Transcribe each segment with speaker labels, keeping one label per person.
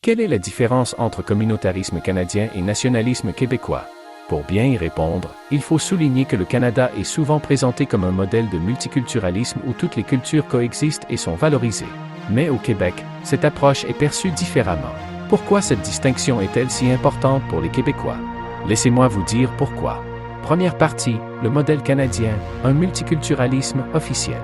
Speaker 1: Quelle est la différence entre communautarisme canadien et nationalisme québécois? Pour bien y répondre, il faut souligner que le Canada est souvent présenté comme un modèle de multiculturalisme où toutes les cultures coexistent et sont valorisées. Mais au Québec, cette approche est perçue différemment. Pourquoi cette distinction est-elle si importante pour les Québécois? Laissez-moi vous dire pourquoi. Première partie, le modèle canadien, un multiculturalisme officiel.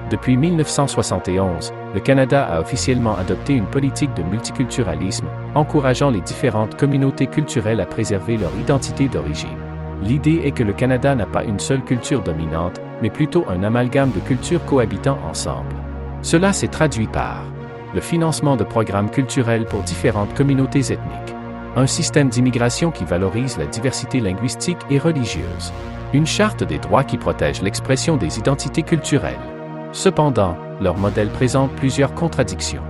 Speaker 1: Depuis 1971, le Canada a officiellement adopté une politique de multiculturalisme, encourageant les différentes communautés culturelles à préserver leur identité d'origine. L'idée est que le Canada n'a pas une seule culture dominante, mais plutôt un amalgame de cultures cohabitant ensemble. Cela s'est traduit par le financement de programmes culturels pour différentes communautés ethniques, un système d'immigration qui valorise la diversité linguistique et religieuse, une charte des droits qui protège l'expression des identités culturelles. Cependant, leur modèle présente plusieurs contradictions.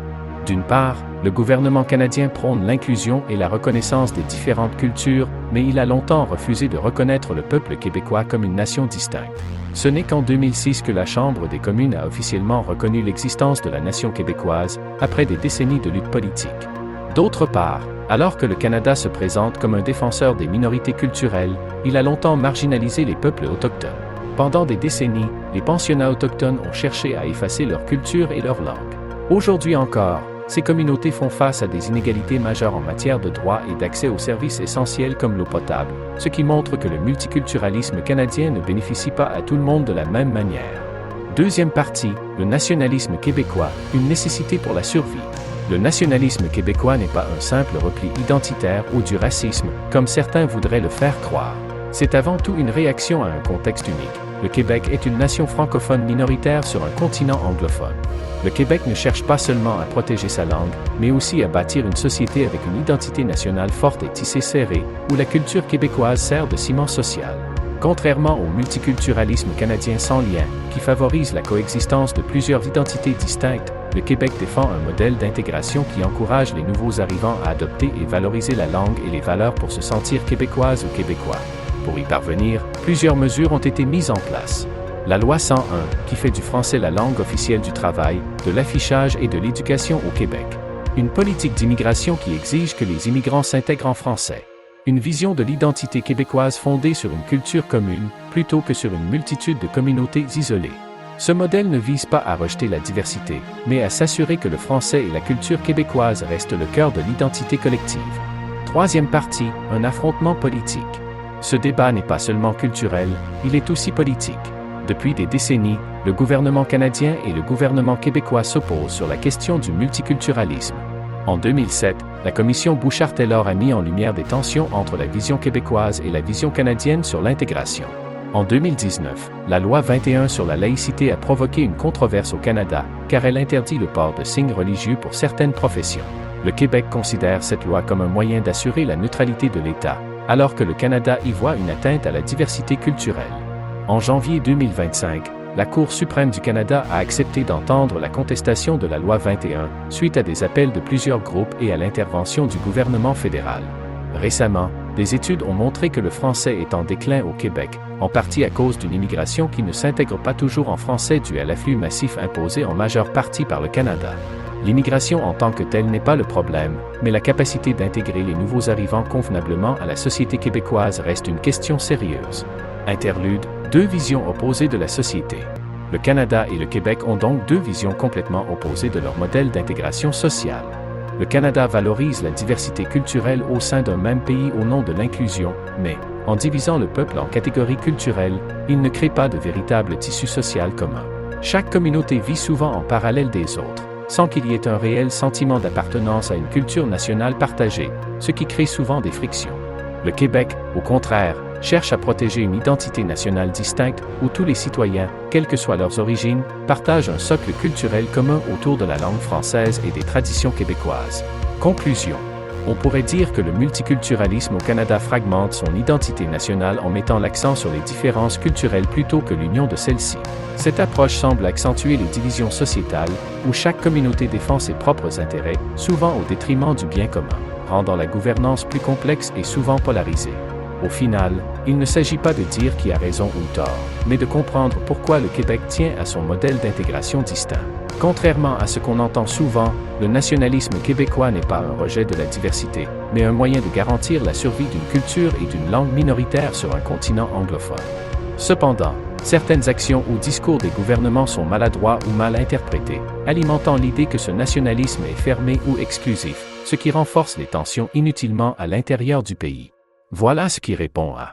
Speaker 1: D'une part, le gouvernement canadien prône l'inclusion et la reconnaissance des différentes cultures, mais il a longtemps refusé de reconnaître le peuple québécois comme une nation distincte. Ce n'est qu'en 2006 que la Chambre des communes a officiellement reconnu l'existence de la nation québécoise, après des décennies de lutte politique. D'autre part, alors que le Canada se présente comme un défenseur des minorités culturelles, il a longtemps marginalisé les peuples autochtones. Pendant des décennies, les pensionnats autochtones ont cherché à effacer leur culture et leur langue. Aujourd'hui encore, ces communautés font face à des inégalités majeures en matière de droits et d'accès aux services essentiels comme l'eau potable, ce qui montre que le multiculturalisme canadien ne bénéficie pas à tout le monde de la même manière. Deuxième partie, le nationalisme québécois, une nécessité pour la survie. Le nationalisme québécois n'est pas un simple repli identitaire ou du racisme, comme certains voudraient le faire croire. C'est avant tout une réaction à un contexte unique. Le Québec est une nation francophone minoritaire sur un continent anglophone. Le Québec ne cherche pas seulement à protéger sa langue, mais aussi à bâtir une société avec une identité nationale forte et tissée serrée, où la culture québécoise sert de ciment social. Contrairement au multiculturalisme canadien sans lien, qui favorise la coexistence de plusieurs identités distinctes, le Québec défend un modèle d'intégration qui encourage les nouveaux arrivants à adopter et valoriser la langue et les valeurs pour se sentir québécoises ou québécois. Pour y parvenir, plusieurs mesures ont été mises en place. La loi 101, qui fait du français la langue officielle du travail, de l'affichage et de l'éducation au Québec. Une politique d'immigration qui exige que les immigrants s'intègrent en français. Une vision de l'identité québécoise fondée sur une culture commune, plutôt que sur une multitude de communautés isolées. Ce modèle ne vise pas à rejeter la diversité, mais à s'assurer que le français et la culture québécoise restent le cœur de l'identité collective. Troisième partie, un affrontement politique. Ce débat n'est pas seulement culturel, il est aussi politique. Depuis des décennies, le gouvernement canadien et le gouvernement québécois s'opposent sur la question du multiculturalisme. En 2007, la commission Bouchard-Taylor a mis en lumière des tensions entre la vision québécoise et la vision canadienne sur l'intégration. En 2019, la loi 21 sur la laïcité a provoqué une controverse au Canada, car elle interdit le port de signes religieux pour certaines professions. Le Québec considère cette loi comme un moyen d'assurer la neutralité de l'État, alors que le Canada y voit une atteinte à la diversité culturelle. En janvier 2025, la Cour suprême du Canada a accepté d'entendre la contestation de la loi 21, suite à des appels de plusieurs groupes et à l'intervention du gouvernement fédéral. Récemment, des études ont montré que le français est en déclin au Québec, en partie à cause d'une immigration qui ne s'intègre pas toujours en français due à l'afflux massif imposé en majeure partie par le Canada. L'immigration en tant que telle n'est pas le problème, mais la capacité d'intégrer les nouveaux arrivants convenablement à la société québécoise reste une question sérieuse. Interlude, deux visions opposées de la société. Le Canada et le Québec ont donc deux visions complètement opposées de leur modèle d'intégration sociale. Le Canada valorise la diversité culturelle au sein d'un même pays au nom de l'inclusion, mais, en divisant le peuple en catégories culturelles, il ne crée pas de véritable tissu social commun. Chaque communauté vit souvent en parallèle des autres, sans qu'il y ait un réel sentiment d'appartenance à une culture nationale partagée, ce qui crée souvent des frictions. Le Québec, au contraire, cherche à protéger une identité nationale distincte où tous les citoyens, quelles que soient leurs origines, partagent un socle culturel commun autour de la langue française et des traditions québécoises. Conclusion. On pourrait dire que le multiculturalisme au Canada fragmente son identité nationale en mettant l'accent sur les différences culturelles plutôt que l'union de celles-ci. Cette approche semble accentuer les divisions sociétales, où chaque communauté défend ses propres intérêts, souvent au détriment du bien commun, rendant la gouvernance plus complexe et souvent polarisée. Au final, il ne s'agit pas de dire qui a raison ou tort, mais de comprendre pourquoi le Québec tient à son modèle d'intégration distinct. Contrairement à ce qu'on entend souvent, le nationalisme québécois n'est pas un rejet de la diversité, mais un moyen de garantir la survie d'une culture et d'une langue minoritaire sur un continent anglophone. Cependant, certaines actions ou discours des gouvernements sont maladroits ou mal interprétés, alimentant l'idée que ce nationalisme est fermé ou exclusif, ce qui renforce les tensions inutilement à l'intérieur du pays. Voilà ce qui répond à